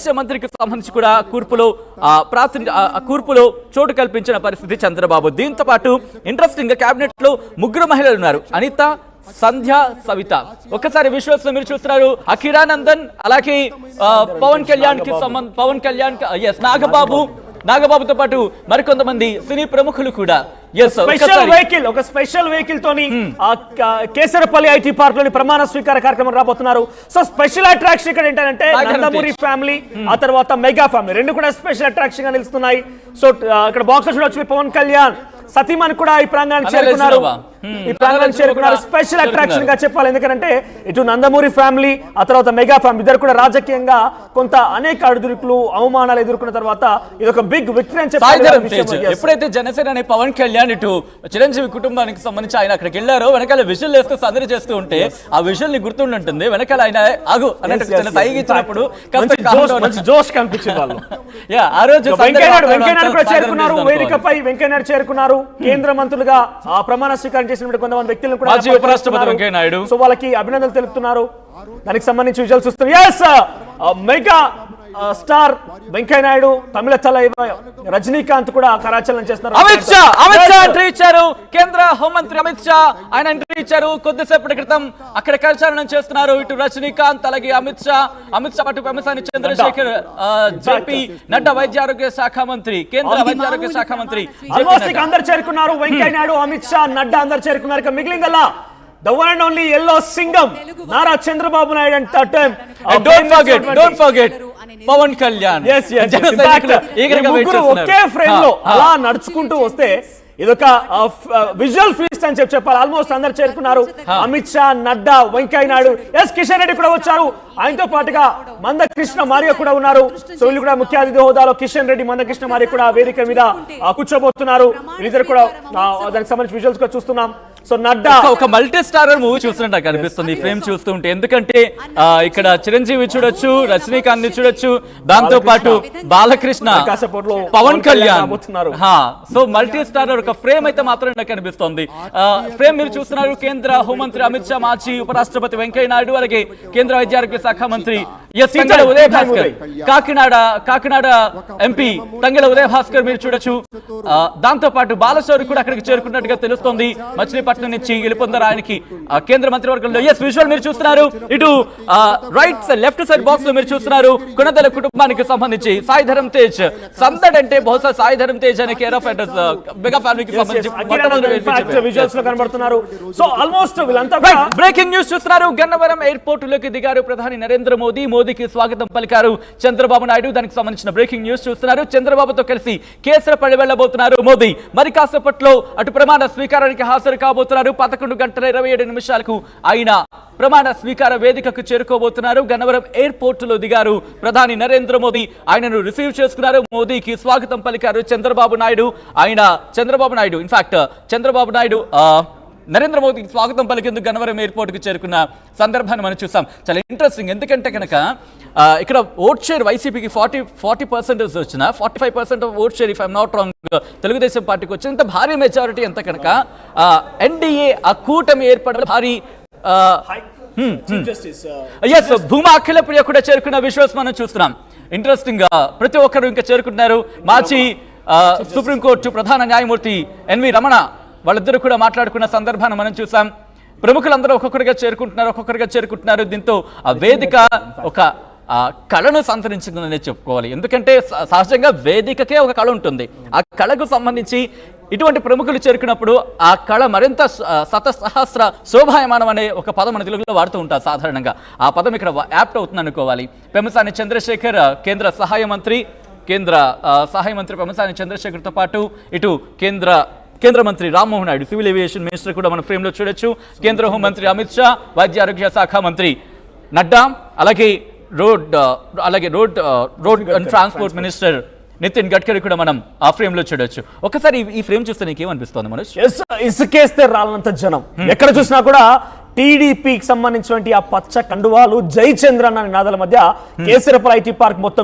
వైశ్య మంత్రికి సంబంధించి కూడా కూర్పులో చోటు కల్పించిన పరిస్థితి చంద్రబాబు. దీంతో పాటు ఇంట్రెస్టింగ్ గా కేబినెట్ లో ముగ్గురు మహిళలు ఉన్నారు. అనిత, సంధ్య, సవిత. ఒకసారి విజువల్స్ లో మీరు చూస్తున్నారు అఖిరానందన్, అలాగే పవన్ కళ్యాణ్ నాగబాబుతో పాటు మరికొంతమంది సినీ ప్రముఖులు కూడా. ఒక స్పెషల్ వెహికల్ తోని కేసరపల్లి ఐటీ పార్క్ లోని ప్రమాణ స్వీకార కార్యక్రమం రాబోతున్నారు. సో స్పెషల్ అట్రాక్షన్ ఇక్కడ ఏంటంటే నందమూరి ఫ్యామిలీ, ఆ తర్వాత మెగా ఫ్యామిలీ రెండు కూడా స్పెషల్ అట్రాక్షన్ గా నిలుస్తున్నాయి. సో ఇక్కడ బాక్స్ చూడొచ్చు, పవన్ కళ్యాణ్ సతీమణి కూడా ఈ ప్రాంగణానికి చేరుకున్నారు. స్పెషల్ అట్రాక్షన్ గా చెప్పాలి, ఎందుకంటే ఇటు నందమూరి ఫ్యామిలీ, ఆ తర్వాత మెగా ఫ్యామిలీ ఇద్దరు కూడా రాజకీయంగా కొంత అనేక అడుగులు అవమానాలు ఎదుర్కొన్న తర్వాత ఇది ఒక బిగ్ విక్టరీ అని చెప్పాలి. ఎప్పుడైతే జనసేన పవన్ కళ్యాణ్ ఇటు చిరంజీవి కుటుంబానికి సంబంధించి ఆయన అక్కడికి వెళ్ళారో, వెనకాల విజువల్ వేస్తూ సందడి చేస్తూ ఉంటే ఆ విజువల్ ని గుర్తుంటుంది. వెనకాల ఆయన ఆగు అన్నట్టు సైగించినప్పుడు జోష్ కనిపించింది వాళ్ళు. ఆ రోజు వెంకయ్యనాయుడు కూడా చేరుకున్నారు, వేదికపై వెంకయ్యనాయుడు చేరుకున్నారు. కేంద్ర మంత్రులుగా ప్రమాణ స్వీకారం చేసినప్పుడు కొంతమంది వ్యక్తులను కూడా ఉపరాష్ట్రపతి వెంకయ్యనాయుడు సో వాళ్ళకి అభినందనలు తెలుపుతున్నారు. దానికి సంబంధించి విజువల్స్ చూస్తున్నారు. మెగా స్టార్ వెంకయ్యనాయుడు, తమిళ తల రజనీకాంత్ కూడా కరాచలనం చేస్తున్నారు. అమిత్ షా ఎంట్రీ ఇచ్చారు. కేంద్ర హోంమంత్రి అమిత్ షా ఆయన ఎంట్రీ ఇచ్చారు. కొద్దిసేపటి క్రితం అక్కడ కరచాలనం చేస్తున్నారు. ఇటు రజనీకాంత్, అలాగే అమిత్ షా పాటు పెమ్మసాని చంద్రశేఖర్, జేపీ నడ్డా వైద్య ఆరోగ్య శాఖ మంత్రి, కేంద్ర వైద్య ఆరోగ్య శాఖ మంత్రి అందరు చేరుకున్నారు. వెంకయ్యనాయుడు, అమిత్ షా, నడ్డా అందరు చేరుకున్నారు. ఇక మిగిలిందల్లా the one and only yellow singam Nara Chandrababu Naidu and third time. Don't forget Pawan Kalyan. ఒకే ఫ్రేమ్ లో అలా నడుచుకుంటూ వస్తే ఇదొక విజువల్ ఫీస్ట్ అని చెప్పాలి. ఆల్మోస్ట్ అందరు చేరుకున్నారు. అమిత్ షా, నడ్డా, వెంకయ్యనాయుడు, కిషన్ రెడ్డి కూడా వచ్చారు. ఆయనతో పాటుగా మందకృష్ణ మారియా కూడా ఉన్నారు. సో వీళ్ళు కూడా ముఖ్య అతిథి హోదాలో కిషన్ రెడ్డి, మందకృష్ణ మారియా కూడా వేదిక మీద కూర్చోబోతున్నారు. వీళ్ళిద్దరు కూడా దానికి సంబంధించి విజువల్స్ కూడా చూస్తున్నాం. సో నడ్డా ఒక మల్టీ స్టారర్ మూవీ చూస్తున్నట్టు అనిపిస్తుంది ఈ ఫ్రేమ్ చూస్తూ ఉంటే. ఎందుకంటే ఇక్కడ చిరంజీవి చూడొచ్చు, రజనీకాంత్ చూడొచ్చు, దాంతో పాటు Balakrishna, Pawan Kalyan. So multi starrer ఒక ఫ్రేమ్ అయితే మాత్రం నాకు అనిపిస్తుంది. ఫ్రేమ్ మీరు చూస్తున్నారు. కేంద్ర హోంమంత్రి అమిత్ షా, మాజీ ఉపరాష్ట్రపతి వెంకయ్యనాయుడు, అలాగే కేంద్ర వైద్య ఆరోగ్య శాఖ మంత్రి ఉదయ భాస్కర్, కాకినాడ ఎంపీ తంగెల ఉదయ భాస్కర్ మీరు చూడొచ్చు. దాంతో పాటు బాలశౌరి కూడా అక్కడికి చేరుకున్నట్టుగా తెలుస్తోంది. మచిలీపట్నం నుంచి గెలుపొందారు ఆయనకి కేంద్ర మంత్రివర్గంలో. విజువల్ మీరు చూస్తున్నారు. ఇటు right side, left side box లో మీరు చూస్తున్నారు కొనదల కుటుంబానికి సంబంధించి సాయిధరం తేజ్. సందడ్ అంటే బహుశా సాయిధరం తేజ్ అనే కేర్ ఆఫ్ అడ్రస్ మెగా ఫ్యామిలీకి సంబంధించి కనబడుతున్నారు. సో ఆల్మోస్ట్ వీళ్ళంతా బ్రేకింగ్ న్యూస్ చూస్తున్నారు. గన్నవరం ఎయిర్పోర్ట్ లోకి దిగారు ప్రధాని నరేంద్ర మోదీకి స్వాగతం పలికారు చంద్రబాబు నాయుడు. దానికి సంబంధించిన బ్రేకింగ్ న్యూస్ చూస్తున్నారు. చంద్రబాబుతో కలిసి కేసరపల్లి వెళ్లబోతున్నారు మోదీ. మరి కాసేపట్లో అటు ప్రమాణ స్వీకారానికి హాజరు కాబోతున్నారు. 11:27 ఆయన ప్రమాణ స్వీకార వేదికకు చేరుకోబోతున్నారు. గన్నవరం ఎయిర్పోర్ట్ లో దిగారు ప్రధాని నరేంద్ర మోదీ. ఆయనను రిసీవ్ చేసుకున్నారు. మోదీకి స్వాగతం పలికారు చంద్రబాబు నాయుడు. ఇన్ఫాక్ట్ చంద్రబాబు నాయుడు నరేంద్ర మోదీకి స్వాగతం పలికేందుకు గన్నవరం ఎయిర్పోర్ట్ కు చేరుకున్న సందర్భాన్ని మనం చూసాం. చాలా ఇంట్రెస్టింగ్. ఎందుకంటే కనుక ఇక్కడ ఓట్ షేర్ వైసీపీకి 40% వచ్చిన 45% vote share, if I'm not wrong, Telugu Desam పార్టీకి వచ్చిన ఇంత భారీ మెజారిటీ ఎంత కనుక ఎన్డీఏ ఆ కూటమి ఏర్పడ భారీ భూమా అఖిల ప్రియ కూడా చేరుకున్న విజువల్స్ మనం చూస్తున్నాం. ఇంట్రెస్టింగ్ గా ప్రతి ఒక్కరు ఇంకా చేరుకుంటున్నారు. మాజీ సుప్రీంకోర్టు ప్రధాన న్యాయమూర్తి ఎన్వి రమణ వాళ్ళిద్దరూ కూడా మాట్లాడుకున్న సందర్భాన్ని మనం చూసాం. ప్రముఖులందరూ ఒక్కొక్కరిగా చేరుకుంటున్నారు. దీంతో ఆ వేదిక ఒక కళను సంతరించుకుందని చెప్పుకోవాలి. ఎందుకంటే సహజంగా వేదికకే ఒక కళ ఉంటుంది. ఆ కళకు సంబంధించి ఇటువంటి ప్రముఖులు చేరుకున్నప్పుడు ఆ కళ మరింత సహస్ర శోభాయమానం అనే ఒక పదం మన తెలుగులో వాడుతూ ఉంటారు సాధారణంగా. ఆ పదం ఇక్కడ యాప్ట్ అవుతుంది అనుకోవాలి. పెమ్మసాని చంద్రశేఖర్ కేంద్ర సహాయ మంత్రి పెమ్మసాని చంద్రశేఖర్తో పాటు ఇటు కేంద్ర మంత్రి Rammohan Naidu, civil aviation minister కూడా మన ఫ్రేమ్ లో చూడొచ్చు. కేంద్ర హోంమంత్రి అమిత్ షా, వైద్య ఆరోగ్య శాఖ మంత్రి నడ్డా, అలాగే road and transport minister Nitin Gadkari కూడా మనం ఆ ఫ్రేమ్ లో చూడొచ్చు. ఒకసారి ఈ ఫ్రేమ్ చూస్తే నీకేమనిపిస్తుంది మనోజ్? ఇసుకేస్తే రాలంత జనం ఎక్కడ చూసినా కూడా టీడీపీకి సంబంధించినటువంటి ఆ పచ్చ కండువాలు, జై చంద్ర అన్న నినాదాల మధ్య కేసరపల్లి ఐటీ పార్క్ మొత్తం